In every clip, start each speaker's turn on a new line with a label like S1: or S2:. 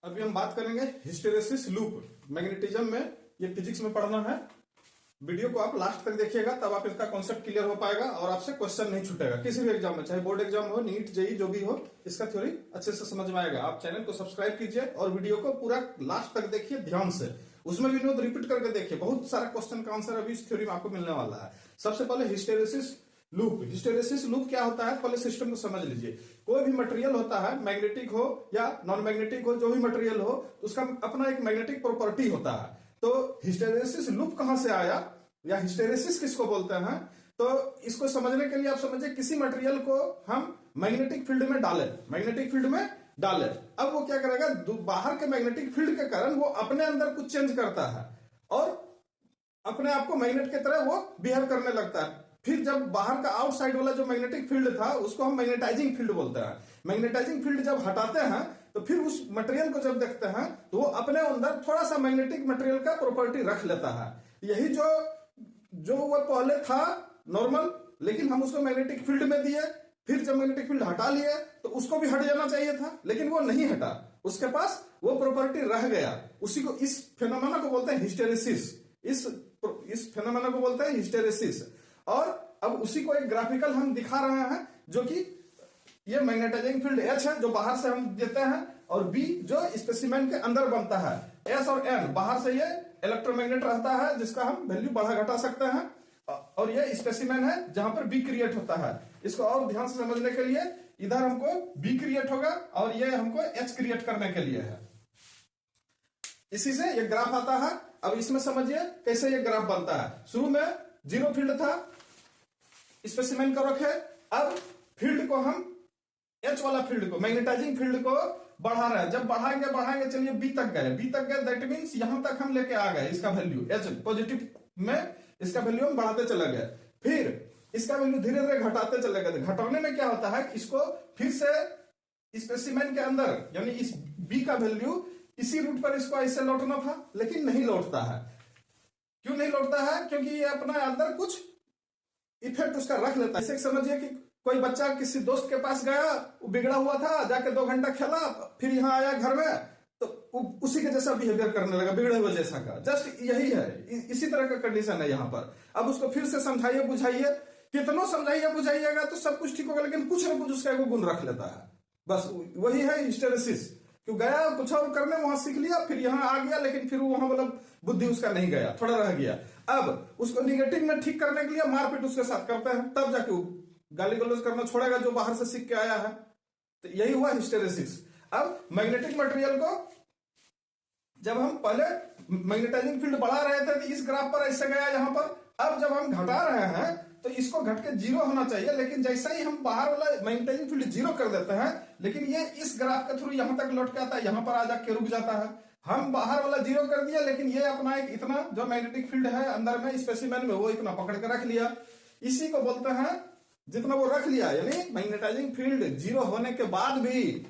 S1: अभी हम बात करेंगे हिस्टेरेसिस लूप। मैग्नेटिज्म में ये फिजिक्स में पढ़ना है। वीडियो को आप लास्ट तक देखिएगा, तब आप इसका कॉन्सेप्ट क्लियर हो पाएगा और आपसे क्वेश्चन नहीं छूटेगा किसी भी एग्जाम में, चाहे बोर्ड एग्जाम हो, नीट, जेई, जो भी हो, इसका थ्योरी अच्छे से समझ में आएगा। आप चैनल को सब्सक्राइब कीजिए और वीडियो को पूरा लास्ट तक देखिए ध्यान से। उसमें भी नोट रिपीट करके देखिए, बहुत सारा क्वेश्चन का आंसर अभी इस थ्योरी में आपको मिलने वाला है। सबसे पहले हिस्टेरेसिस लूप। हिस्टेरेसिस लूप क्या होता है, पहले सिस्टम को समझ लीजिए। कोई भी मटेरियल होता है, मैग्नेटिक हो या नॉन मैग्नेटिक हो, जो भी मटेरियल हो, उसका अपना एक मैग्नेटिक प्रॉपर्टी होता है। तो हिस्टेरेसिस लूप कहां से आया या हिस्टेरेसिस किसको बोलते हैं, तो इसको समझने के लिए आप समझिए, किसी मटेरियल को हम मैग्नेटिक फील्ड में डालें, मैग्नेटिक फील्ड में डालें, अब वो क्या करेगा, बाहर के मैग्नेटिक फील्ड के कारण वो अपने अंदर कुछ चेंज करता है और अपने आप को मैग्नेट की तरह वो बिहेव करने लगता है। फिर जब बाहर का आउटसाइड वाला जो मैग्नेटिक फील्ड था, उसको हम मैग्नेटाइजिंग फील्ड बोलते हैं। मैग्नेटाइजिंग फील्ड जब हटाते हैं तो फिर उस मटेरियल को जब देखते हैं तो वो अपने अंदर थोड़ा सा मैग्नेटिक मटेरियल का प्रॉपर्टी रख लेता है। यही जो वो पहले था नॉर्मल, लेकिन हम उसको मैग्नेटिक फील्ड में दिए, फिर जब मैग्नेटिक फील्ड हटा लिए तो उसको भी हट जाना चाहिए था, लेकिन वो नहीं हटा, उसके पास वो प्रॉपर्टी रह गया। उसी को, इस फेनोमेना को बोलते हैं हिस्टेरेसिस। इस फेनोमेना को बोलते हैं हिस्टेरेसिस। और अब उसी को एक ग्राफिकल हम दिखा रहे हैं, जो कि ये मैग्नेटाइजिंग फील्ड H है जो बाहर से हम देते हैं, और B जो स्पेसिमेन के अंदर बनता है। S और N बाहर से ये इलेक्ट्रोमैग्नेट रहता है, जिसका हम वैल्यू बढ़ा घटा सकते हैं, और ये स्पेसिमेन है जहां पर B क्रिएट होता है। इसको और ध्यान से समझने के लिए, इधर हमको B क्रिएट होगा और ये हमको H क्रिएट करने के लिए है। इसी से ये ग्राफ आता है। अब इसमें समझिए कैसे ये ग्राफ बनता है। शुरू में जीरो फील्ड था, स्पेसिमेन को रखे, अब फील्ड को हम H वाला फील्ड को, मैग्नेटाइजिंग फील्ड को बढ़ा रहे हैं। जब बढ़ाएंगे चलिए B तक गए, दैट मीन्स यहां तक हम लेके आ गए। इसका वैल्यू H पॉजिटिव में, इसका वैल्यू हम बढ़ाते चले गए, फिर इसका वैल्यू धीरे धीरे घटाते चले गए। घटाने में क्या होता है, इसको फिर से स्पेसिमेन के अंदर, यानी इस B का वैल्यू इसी रूट पर इसको ऐसे लौटना था, लेकिन नहीं लौटता है। क्यों नहीं लौटता है, क्योंकि ये अपना अंदर कुछ इफेक्ट उसका रख लेता है। जैसे समझिए कि कोई बच्चा किसी दोस्त के पास गया, वो बिगड़ा हुआ था, जाके 2 घंटा खेला, फिर यहाँ आया घर में, तो उसी के जैसा बिहेवियर करने लगा, बिगड़े हुए जैसा का। जस्ट यही है, इसी तरह का कंडीशन है यहाँ पर। अब उसको फिर से समझाइए बुझाइए, कितनों समझाइए बुझाइएगा तो सब कुछ ठीक होगा, लेकिन कुछ ना कुछ उसका एगो गुण रख लेता है। बस वही है हिस्टेरेसिस। क्यों गया कुछ और करने, वहां सीख लिया, फिर यहाँ आ गया, लेकिन फिर वहां मतलब बुद्धि उसका नहीं गया, थोड़ा रह गया। अब उसको निगेटिव में ठीक करने के लिए मारपीट उसके साथ करते हैं, तब जाके वो गाली गलौज करना छोड़ेगा, जो बाहर से सीख के आया है। तो यही हुआ हिस्टेरेसिस। अब मैग्नेटिक मटेरियल को जब हम पहले मैग्नेटाइजिंग फील्ड बढ़ा रहे थे तो इस ग्राफ पर ऐसे गया यहाँ पर, अब जब हम घटा रहे हैं तो इसको घट के 0 होना चाहिए, लेकिन जैसे ही हम बाहर वाला मैग्नेटाइजिंग फील्ड 0 कर देते हैं, लेकिन ये इस ग्राफ के थ्रू यहां तक लौट के आता है, यहां पर आ जाके रुक जाता है। हम बाहर वाला 0 कर दिया, लेकिन ये अपना एक इतना जो मैग्नेटिक फील्ड है अंदर में स्पेसिमेन में, वो इतना पकड़ के रख लिया। इसी को बोलते हैं, जितना वो रख लिया, यानी मैग्नेटाइजिंग फील्ड 0 होने के बाद भी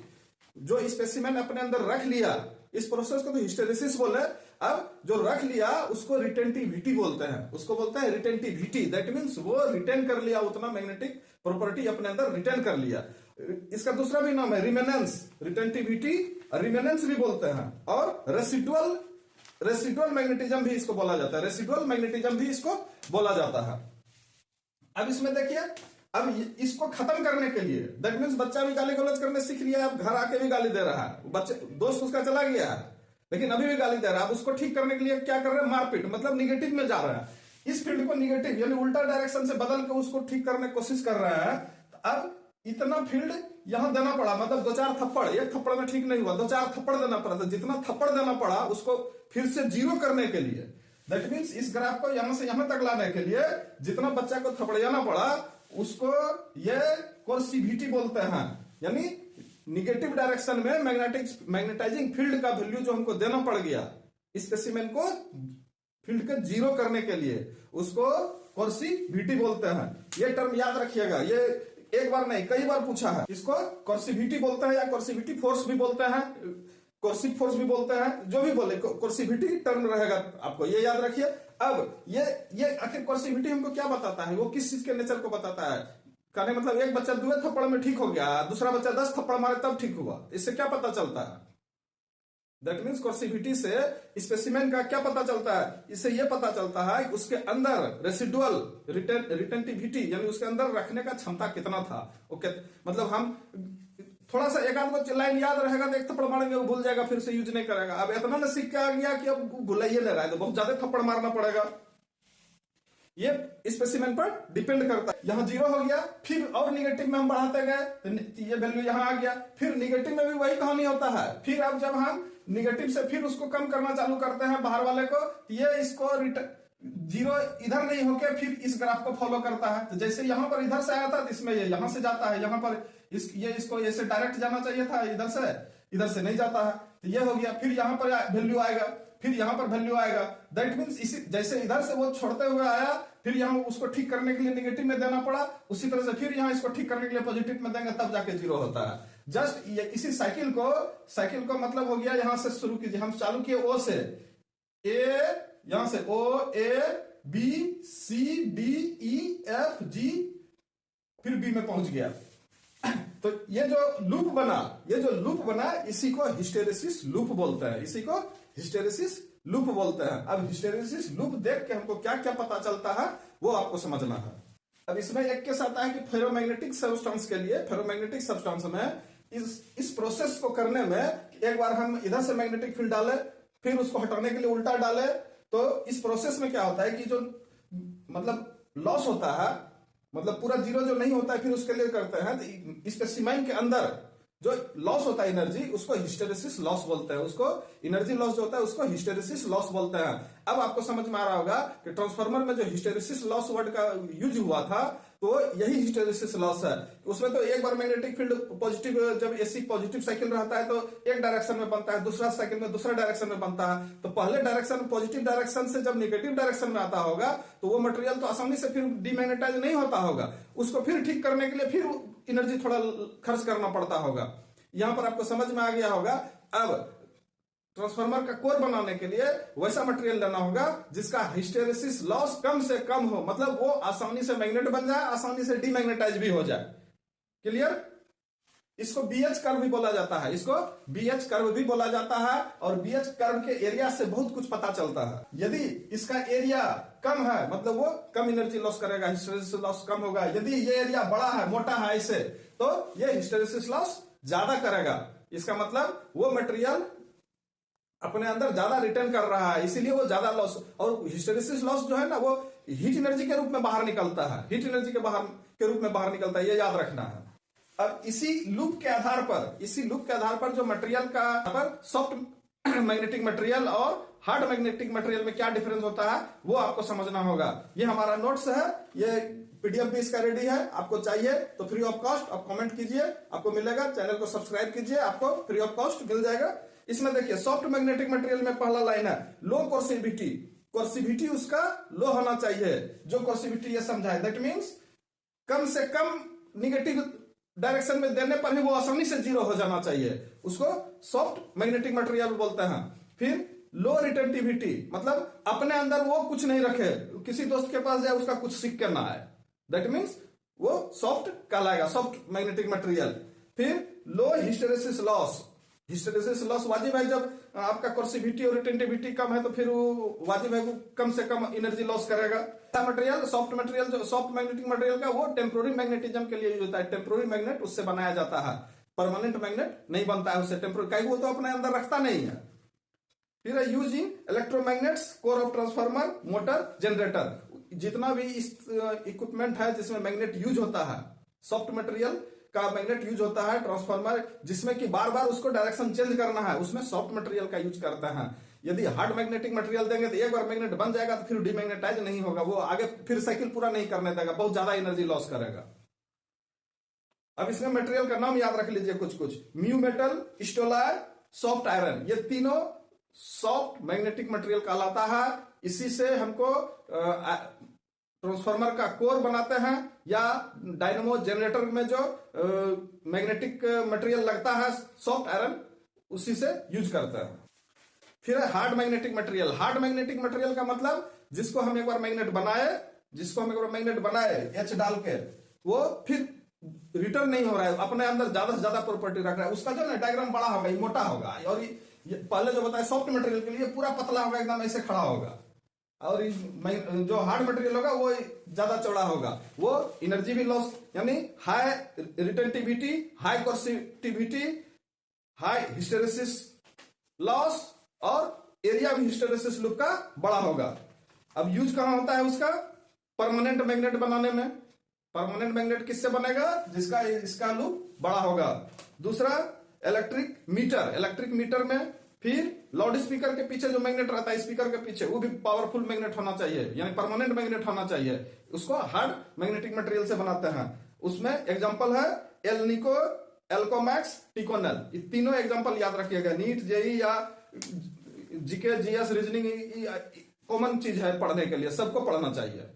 S1: जो स्पेसिमेन अपने अंदर रख लिया, इस प्रोसेस को तो हिस्टेरेसिस बोले। अब जो रख लिया उसको रिटेंटिविटी बोलते हैं, उसको बोलते हैं रिटेंटिविटी। दैट मीन्स वो रिटेन कर लिया, उतना मैग्नेटिक प्रॉपर्टी अपने अंदर रिटेन कर लिया। इसका दूसरा भी नाम है रिमेनेंस। रिटेंटिविटी रिमेनेंस भी बोलते हैं, और रेसिडुअल मैग्नेटिज्म भी इसको बोला जाता है। रेसिडुअल मैग्नेटिज्म भी इसको बोला जाता है। अब इसमें देखिए, अब इसको खत्म करने के लिए, दैट मीन्स बच्चा भी गाली गलौज करने सीख लिया, अब घर आके भी गाली दे रहा है, बच्चे दोस्त उसका चला गया है, लेकिन अभी भी गाली दे रहा है। अब उसको ठीक करने के लिए क्या कर रहे हैं, मारपीट, मतलब निगेटिव में जा रहे हैं। इस फील्ड को निगेटिव यानी उल्टा डायरेक्शन से बदल के उसको ठीक करने की कोशिश कर रहे हैं। तो अब इतना फील्ड यहां देना पड़ा, मतलब 2-4 थप्पड़, एक थप्पड़ में ठीक नहीं हुआ, 2-4 थप्पड़ देना पड़ा। तो जितना थप्पड़ देना पड़ा उसको फिर से 0 करने के लिए, दैट मीन्स इस ग्राफ को यहां से यहां तक लाने के लिए जितना बच्चा को थपड़ियाना पड़ा, उसको ये कोर्सिविटी बोलते हैं। यानी निगेटिव डायरेक्शन में मैग्नेटाइजिंग फील्ड का वैल्यू जो हमको देना पड़ गया स्पेसिमेन को फील्ड के 0 करने के लिए, उसको कोर्सिविटी बोलते हैं। ये टर्म याद रखिएगा, ये एक बार नहीं कई बार पूछा है। इसको कोर्सिविटी बोलते हैं या कोर्सिविटी फोर्स भी बोलते हैं, कोर्सिव फोर्स भी बोलते हैं, जो भी बोले कोर्सिविटी टर्म रहेगा, आपको ये याद रखिए। अब ये आखिर कोर्सिविटी हमको क्या बताता है, वो किस चीज के नेचर को बताता है। कहने मतलब एक बच्चा 2 थप्पड़ में ठीक हो गया, दूसरा बच्चा 10 थप्पड़ मारे तब ठीक हुआ, इससे क्या पता चलता है। दैट मीन्स कोर्सिविटी से स्पेसिमेन का क्या पता चलता है, इससे यह पता चलता है कि उसके अंदर रेसिडुअल रिटेंटिविटी यानी उसके अंदर रखने का क्षमता कितना था। ओके, मतलब हम थोड़ा सा एक आध लाइन याद रहेगा तो एक थप्पड़ मारेंगे वो भूल जाएगा, फिर से यूज नहीं करेगा। अब इतना ना सीख के आ गया कि अब भुलाइए लगा है तो बहुत ज्यादा थप्पड़ मारना पड़ेगा। ये स्पेसिमेन पर डिपेंड करता है। यहाँ 0 हो गया, फिर और निगेटिव में हम बढ़ाते गए तो ये वैल्यू यहाँ आ गया, फिर निगेटिव में भी वही कहानी होता है। फिर अब जब हम निगेटिव से फिर उसको कम करना चालू करते हैं बाहर वाले को, तो ये इसको 0 इधर नहीं होके फिर इस ग्राफ को फॉलो करता है। तो जैसे यहाँ पर इधर से आया था तो इसमें ये यहाँ से जाता है, यहाँ पर इसको ऐसे डायरेक्ट जाना चाहिए था, इधर से नहीं जाता है, तो ये हो गया। फिर यहाँ पर वैल्यू आएगा, फिर यहाँ पर वैल्यू आएगा। दैट मीन्स इसी जैसे इधर से वो छोड़ते हुए आया, फिर यहाँ उसको ठीक करने के लिए नेगेटिव में देना पड़ा, उसी तरह से फिर यहाँ इसको ठीक करने के लिए पॉजिटिव में देंगे तब जाके 0 होता है। जस्ट इसी साइकिल को मतलब हो गया, यहां से शुरू कीजिए, हम चालू किए ओ से, ए यहां से O A B C D E F G, फिर बी में पहुंच गया। तो ये जो लूप बना इसी को हिस्टेरेसिस लूप बोलते हैं, इसी को हिस्टेरेसिस लूप बोलते हैं। अब हिस्टेरेसिस लूप देख के हमको क्या क्या पता चलता है वो आपको समझना है। अब इसमें एक केस आता है कि फेरोमैग्नेटिक सब्सटेंस के लिए, फेरोमैग्नेटिक सब्सटेंस में इस प्रोसेस को करने में एक बार हम इधर से मैग्नेटिक फील्ड डाले, फिर उसको हटाने के लिए उल्टा डाले, तो इस प्रोसेस में क्या होता है कि जो मतलब लॉस होता है, मतलब पूरा 0 जो नहीं होता है फिर उसके लिए करते हैं, तो स्पेसिमेन के अंदर जो लॉस होता है एनर्जी, उसको हिस्टेरेसिस लॉस बोलते हैं, उसको एनर्जी लॉस जो होता है उसको हिस्टेरेसिस लॉस बोलते हैं। अब आपको समझ में आ रहा होगा कि ट्रांसफार्मर में जो हिस्टेरेसिस लॉस वर्ड का यूज हुआ था तो यही हिस्टेरेसिस लॉस है। उसमें तो एक बार मैग्नेटिक फील्ड पॉजिटिव, जब एसी पॉजिटिव साइकिल रहता है तो एक डायरेक्शन में बनता है, दूसरा साइकिल में दूसरा डायरेक्शन में बनता है। तो पहले डायरेक्शन पॉजिटिव डायरेक्शन से जब नेगेटिव डायरेक्शन में आता होगा तो वो मटेरियल तो आसानी से फिर डीमैग्नेटाइज नहीं होता होगा, उसको फिर ठीक करने के लिए फिर एनर्जी थोड़ा खर्च करना पड़ता होगा। यहां पर आपको समझ में आ गया होगा। अब ट्रांसफार्मर का कोर बनाने के लिए वैसा मटेरियल लेना होगा जिसका हिस्टेरेसिस लॉस कम से कम हो, मतलब वो आसानी से मैग्नेट बन जाए, आसानी से डीमैग्नेटाइज भी हो जाए। क्लियर? इसको बीएच कर्व भी बोला जाता है, इसको बीएच कर्व भी बोला जाता है। और बीएच कर्व के एरिया से बहुत कुछ पता चलता है। यदि इसका एरिया कम है मतलब वो कम एनर्जी लॉस करेगा, हिस्टेरेसिस लॉस कम होगा। यदि ये एरिया बड़ा है, मोटा है ऐसे, तो ये हिस्टेरेसिस लॉस ज्यादा करेगा। इसका मतलब वो मटेरियल अपने अंदर ज्यादा रिटर्न कर रहा है, इसीलिए वो ज्यादा लॉस। और हिस्टेरेसिस लॉस जो है ना वो हीट एनर्जी के रूप में बाहर निकलता है, हीट एनर्जी के रूप में बाहर निकलता है, ये याद रखना है। अब इसी लूप के आधार पर जो मटेरियल का पर सॉफ्ट मैग्नेटिक मटेरियल और हार्ड मैग्नेटिक मटेरियल में क्या डिफरेंस होता है वो आपको समझना होगा। ये हमारा नोट्स है, ये पीडीएफ भी इसका रेडी है, आपको चाहिए तो फ्री ऑफ कॉस्ट आप कमेंट कीजिए, आपको मिलेगा। चैनल को सब्सक्राइब कीजिए, आपको फ्री ऑफ कॉस्ट मिल जाएगा। इसमें देखिए सॉफ्ट मैग्नेटिक मटेरियल में पहला लाइन है लो कोर्सिविटी, कोर्सिविटी उसका लो होना चाहिए। जो कोर्सिविटी ये समझाए दैट मीन्स कम से कम निगेटिव डायरेक्शन में देने पर ही वो आसानी से 0 हो जाना चाहिए, उसको सॉफ्ट मैग्नेटिक मटेरियल बोलते हैं। फिर लो रिटेंटिविटी, मतलब अपने अंदर वो कुछ नहीं रखे, किसी दोस्त के पास जाए उसका कुछ सीख के ना आए, दैट मीन्स वो सॉफ्ट कहलाएगा, सॉफ्ट मैग्नेटिक मटेरियल। फिर लो हिस्टेरेसिस लॉस, हिस्टेरेसिस लॉस वाजिब है, जब आपका कोर्सिविटी और रिटेंटिविटी कम है तो फिर वो वाजिब है वो कम से कम एनर्जी लॉस करेगा। मटेरियल सॉफ्ट मटेरियल, जो सॉफ्ट मैग्नेटिक मटेरियल का वो टेम्पोररी मैग्नेटिज्म के लिए यूज होता है। टेम्पोररी मैग्नेट उससे बनाया जाता है, परमानेंट मैग्नेट नहीं बनता है उससे, टेम्पोररी कहीं वो तो अपने अंदर रखता नहीं है। फिर है use in electromagnets, core of transformer, motor, generator, जितना भी इस इक्विपमेंट है जिसमें मैग्नेट यूज होता है, सॉफ्ट मटेरियल का मैग्नेट यूज होता है। ट्रांसफार्मर जिसमें कि बार बार उसको डायरेक्शन चेंज करना है, उसमें सॉफ्ट मटेरियल का यूज करते हैं। यदि हार्ड मैग्नेटिक मटेरियल देंगे तो एक बार मैग्नेट बन जाएगा तो फिर डीमैग्नेटाइज नहीं होगा, वो आगे फिर साइकिल पूरा नहीं करने देगा, बहुत ज्यादा एनर्जी लॉस करेगा। अब इसमें मटेरियल का नाम याद रख लीजिए कुछ, म्यू मेटल, स्टोलार, सॉफ्ट आयरन, ये तीनों सॉफ्ट मैग्नेटिक मटेरियल कहलाता है। इसी से हमको ट्रांसफार्मर का कोर बनाते हैं, या डायनेमो जनरेटर में जो मैग्नेटिक मटेरियल लगता है सॉफ्ट आयरन, उसी से यूज करते हैं। फिर है hard magnetic material. Hard magnetic material का मतलब जिसको हम एक बार मैग्नेट बनाए एच डाल के, वो फिर रिटर्न नहीं हो रहा है, अपने अंदर ज्यादा से ज्यादा प्रॉपर्टी रख रहा है, उसका जो ना डायग्राम बड़ा होगा, ये मोटा होगा, और ये पहले जो बताया सॉफ्ट मटेरियल के लिए पूरा पतला होगा, एकदम ऐसे खड़ा होगा, और जो हार्ड मटेरियल होगा वो ज्यादा चौड़ा होगा। वो एनर्जी भी लॉस, यानी high retentivity, high कोर्सिविटी, high hysteresis loss, और एरिया भी हिस्टेरेसिस लूप का बड़ा होगा। अब यूज कहां होता है उसका? परमानेंट मैग्नेट बनाने में। परमानेंट मैग्नेट किससे बनेगा? जिसका इसका लूप बड़ा होगा। दूसरा इलेक्ट्रिक मीटर, इलेक्ट्रिक मीटर में फिर लाउड स्पीकर के पीछे जो मैग्नेट रहता है, स्पीकर के पीछे, वो भी पावरफुल मैग्नेट होना चाहिए, यानी परमानेंट मैग्नेट होना चाहिए। उसको हार्ड मैग्नेटिक मटेरियल से बनाते हैं। उसमें एग्जांपल है एलनिको, एल्कोमैक्स, टिकोनेल। ये तीनों एग्जांपल याद रखिएगा। नीट, जेई या जीके, जीएस, रीजनिंग कॉमन चीज है पढ़ने के लिए, सबको पढ़ना चाहिए।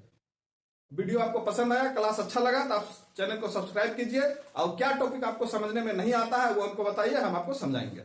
S1: वीडियो आपको पसंद आया, क्लास अच्छा लगा तो आप चैनल को सब्सक्राइब कीजिए, और क्या टॉपिक आपको समझने में नहीं आता है वो हमको बताइए, हम आपको समझाएंगे।